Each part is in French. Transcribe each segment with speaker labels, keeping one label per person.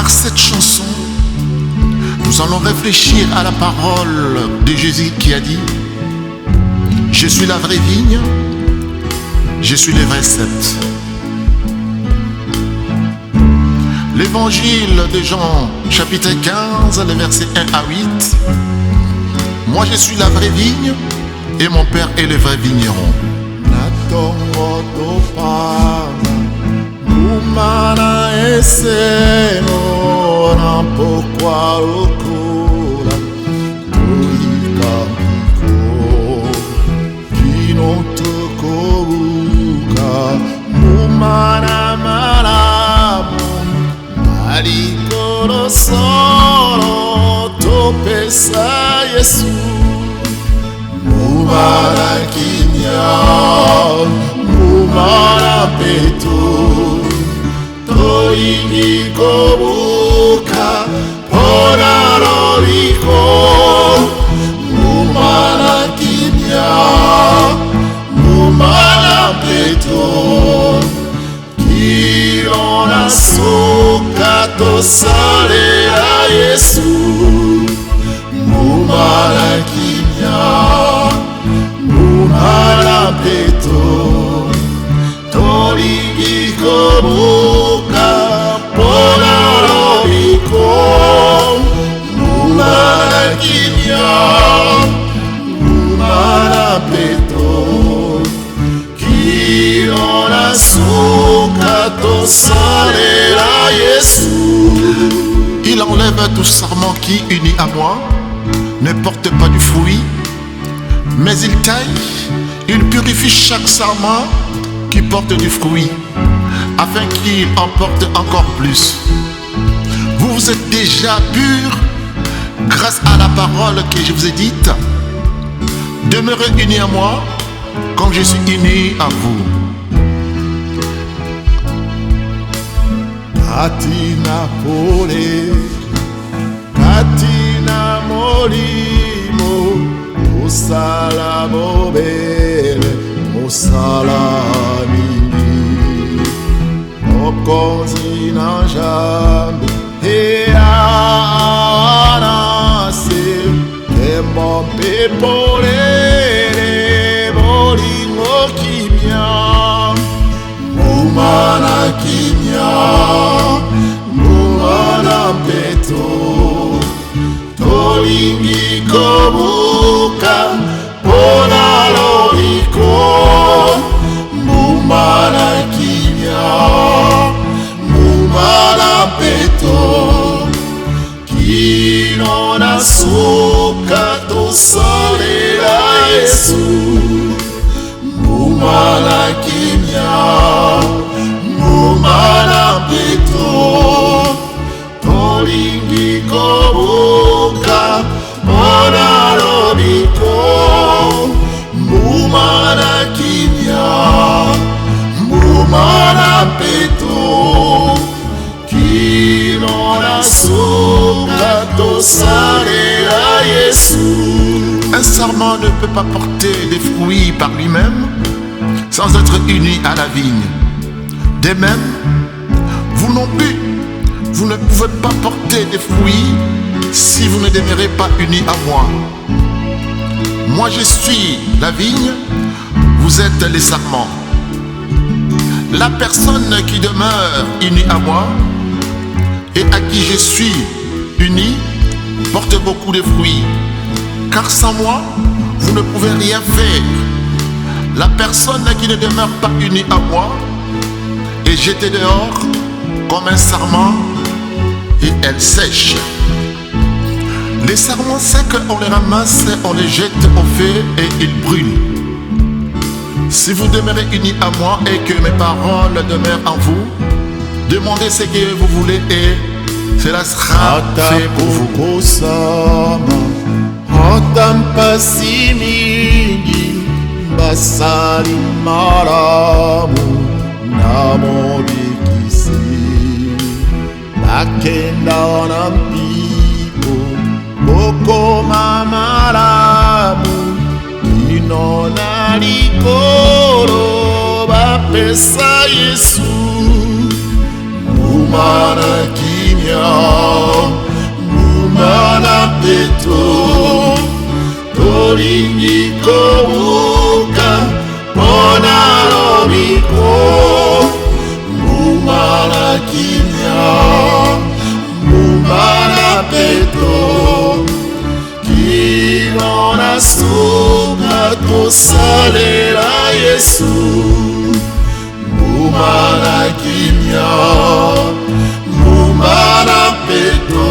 Speaker 1: Par cette chanson, nous allons réfléchir à la parole de Jésus qui a dit: je suis la vraie vigne, je suis le vrai cep. L'évangile de Jean, chapitre 15, les versets 1 à 8. Moi je suis la vraie vigne et mon père est le vrai vigneron.
Speaker 2: Alikolo solo topesa Yesu mumara kimya mumara peto toingi kobuka pona roliko mumara kimya mumara peto kirona suka tosale a Yesu mumara kimya mumara peto tolingi kobuka pona robiko mumara kimya mumara peto kirona suka tosale a Yesu.
Speaker 1: Il enlève tout sarment qui, uni à moi, ne porte pas du fruit, mais il taille, il purifie chaque sarment qui porte du fruit, afin qu'il en porte encore plus. Vous êtes déjà purs grâce à la parole que je vous ai dite. Demeurez unis à moi comme je suis uni à vous.
Speaker 2: Katina pole, katina molimo, musala mobele, musala mingi, okonzi na jambe, anase, tembo pepole, bolingo kimya, mumana kimya. Tolingi kobuka pona lobiko mumana kimya mumana peto kinona suka tosalela Yesu mumana kimya mumana peto tolingi kobuka mona robiko mumana kimya mumana peto kinona suka tosalela Yesu.
Speaker 1: Un sarment ne peut pas porter des fruits par lui-même sans être uni à la vigne. De même, vous non plus, vous ne pouvez pas porter des fruits si vous ne demeurez pas unis à moi. Moi je suis la vigne, vous êtes les sarments. La personne qui demeure unie à moi et à qui je suis uni porte beaucoup de fruits. Car sans moi, vous ne pouvez rien faire. La personne qui ne demeure pas unie à moi est jetée dehors comme un sarment et elle sèche. Les sarments secs, on les ramasse, on les jette au feu et ils brûlent. Si vous demeurez unis à moi et que mes paroles demeurent en vous, demandez ce que vous voulez et cela sera fait pour vous.
Speaker 2: Otampasi mingi basali maramu namobikisi bakenda na mpiko bokoma malamu inona likolo bapesa Yesu umana kimi kimia mumana peto tolingi kobuka mpona lobiko mumana kimia mumana peto kilona suka tosalela Yesu mumana kimia mumana peto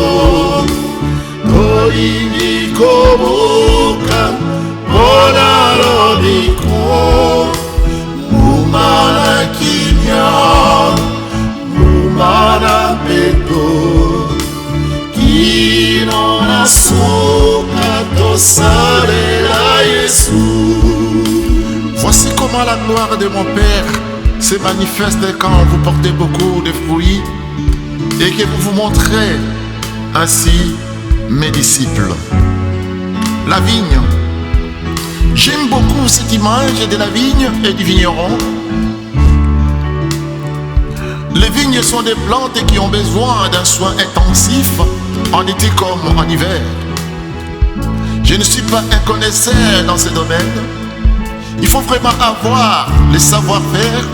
Speaker 2: tolingi kobuka mpona lobiko mumana kimia mumana peto kilona suka tosalela Yesu.
Speaker 1: Voici comment la gloire de mon Père se manifeste quand vous portez beaucoup de fruits et que vous vous montrez ainsi mes disciples. La vigne. J'aime beaucoup cette image de la vigne et du vigneron. Les vignes sont des plantes qui ont besoin d'un soin intensif en été comme en hiver. Je ne suis pas un connaisseur dans ce domaine. Il faut vraiment avoir le savoir-faire.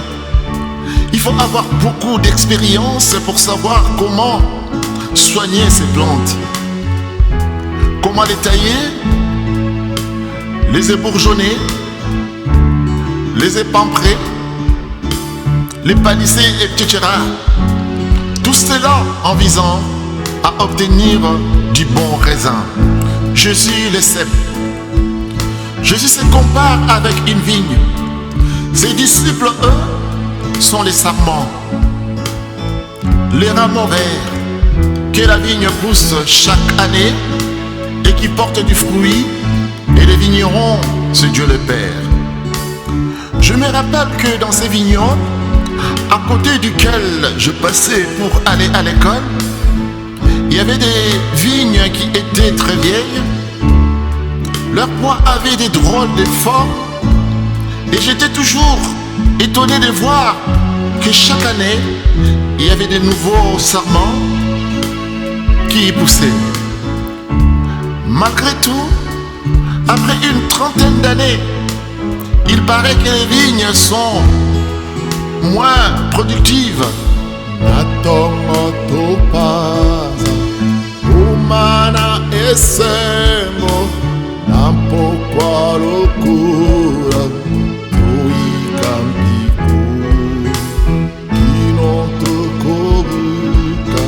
Speaker 1: Il faut avoir beaucoup d'expérience pour savoir comment soigner ces plantes. Comment les tailler, les ébourgeonner, les épamprer, les palisser, etc. Tout cela en visant à obtenir du bon raisin. Je suis le cep. Jésus se compare avec une vigne. Ses disciples, eux, sont les sarments, les rameaux verts que la vigne pousse chaque année et qui portent du fruit, et les vignerons, c'est Dieu le Père. Je me rappelle que dans ces vignobles, à côté duquel je passais pour aller à l'école, il y avait des vignes qui étaient très vieilles. Leurs bois avaient des drôles de formes et j'étais toujours étonné de voir que chaque année, il y avait de nouveaux sarments qui y poussaient. Malgré tout, après une trentaine d'années, il paraît que les vignes sont moins productives.
Speaker 2: Natongo topaza umana esengo nampokwa lokura toikampiku inotokobuka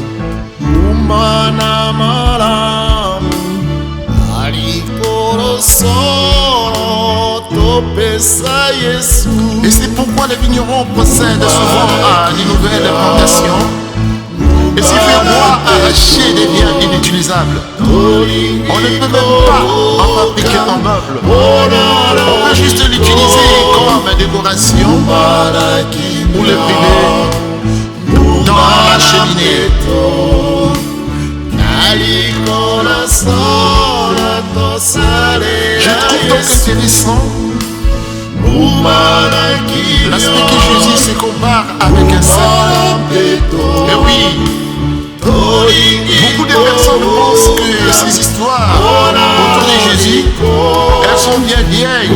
Speaker 2: umana malamu alikorosono topesa Yesu.
Speaker 1: Et c'est pourquoi les vignerons procèdent souvent à de nouvelles plantations. Et si le bois arraché devient inutilisable, on ne peut même pas en fabriquer un meuble. On peut juste l'utiliser comme décoration ou le brûler dans la cheminée. Je trouve donc intéressant l'aspect que Jésus se compare avec un cep. Et oui, beaucoup de personnes pensent que ces histoires autour de Jésus, elles sont bien vieilles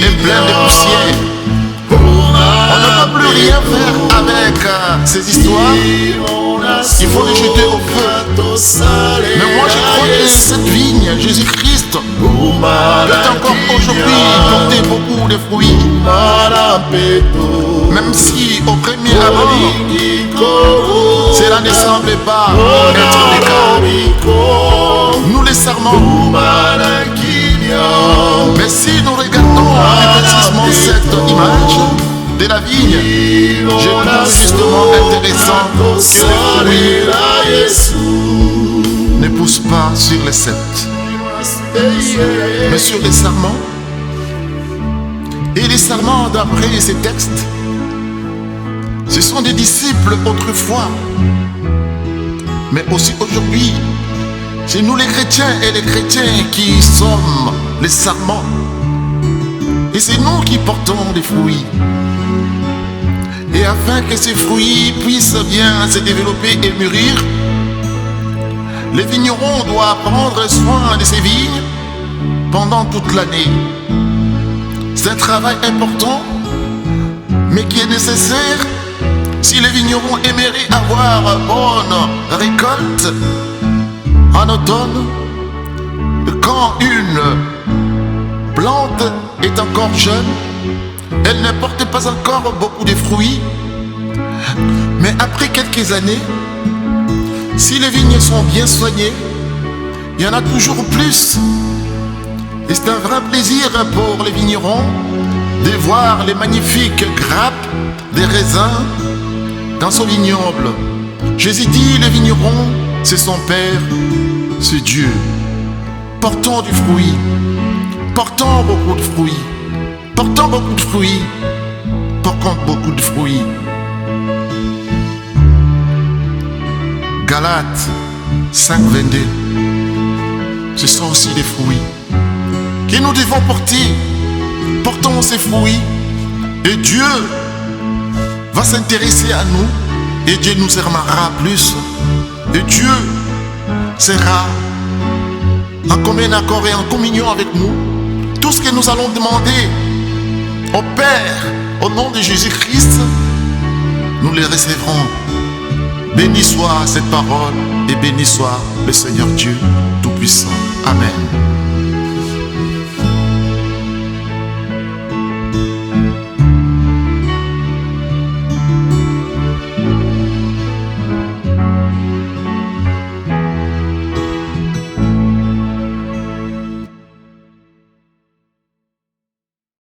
Speaker 1: et pleines de poussière. On ne peut plus rien faire avec ces histoires. Il faut les jeter au feu. Mais moi je crois que cette vigne, Jésus-Christ, peut encore aujourd'hui porter beaucoup de fruits. Même si au premier abord, cela ne semblait pas être le cas. Nous les sarments. Mais si nous regardons plus précisément cette image de la vigne, je trouve justement intéressant que les fruits ne poussent pas sur les sept, mais sur les sarments. Et les sarments, d'après ces textes, ce sont des disciples autrefois, mais aussi aujourd'hui. C'est nous les chrétiens et les chrétiens qui sommes les sarments. Et c'est nous qui portons des fruits. Et afin que ces fruits puissent bien se développer et mûrir, les vignerons doivent prendre soin de ces vignes pendant toute l'année. C'est un travail important, mais qui est nécessaire si les vignerons aimeraient avoir bonne récolte en automne. Quand une plante est encore jeune, elle ne porte pas encore beaucoup de fruits, mais après quelques années, si les vignes sont bien soignées, il y en a toujours plus. Et c'est un vrai plaisir pour les vignerons de voir les magnifiques grappes des raisins dans son vignoble. Jésus dit, les vignerons, c'est son Père, c'est Dieu. Portons du fruit, portons beaucoup de fruits, portons beaucoup de fruits, portons beaucoup de fruits. Galates 5:22. Ce sont aussi des fruits que nous devons porter. Portons ces fruits et Dieu va s'intéresser à nous et Dieu nous aimera plus. Et Dieu sera en commun accord et en communion avec nous. Tout ce que nous allons demander au Père, au nom de Jésus-Christ, nous les recevrons. Béni soit cette parole et béni soit le Seigneur Dieu Tout-Puissant. Amen.